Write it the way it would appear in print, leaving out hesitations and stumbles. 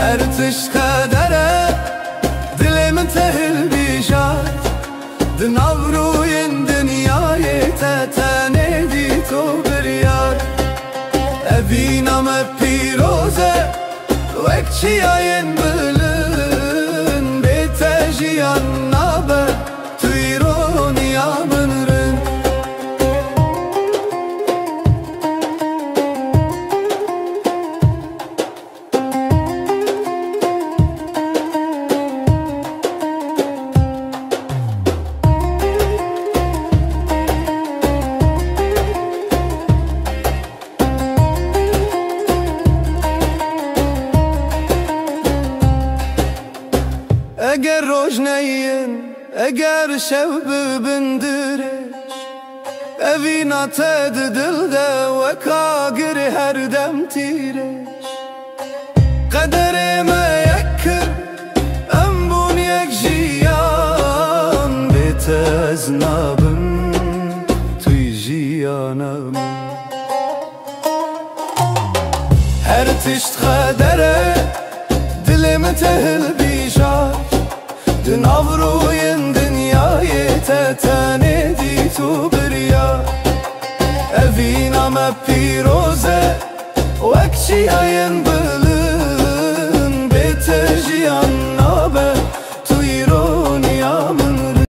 هر تشت قدره دل من تهل بیشاد دناوروین دنیای تتنه دی تو بریار اوینم پیروزه وکچی آین بلن بیت جیان نابه توی رونیا من رن اگر روش نین اگر شب بندرش اوینا تد دل ده و کاگر هر دم تیرش قدر ما یکر ام بون یک جیان بیت از نابم توی جیانم هر تشت قدره دلم تهل بیشار دناوروین دنیای تتنه دی تو بریا اوینم پیروزه وکچی آین بلن بیت جیان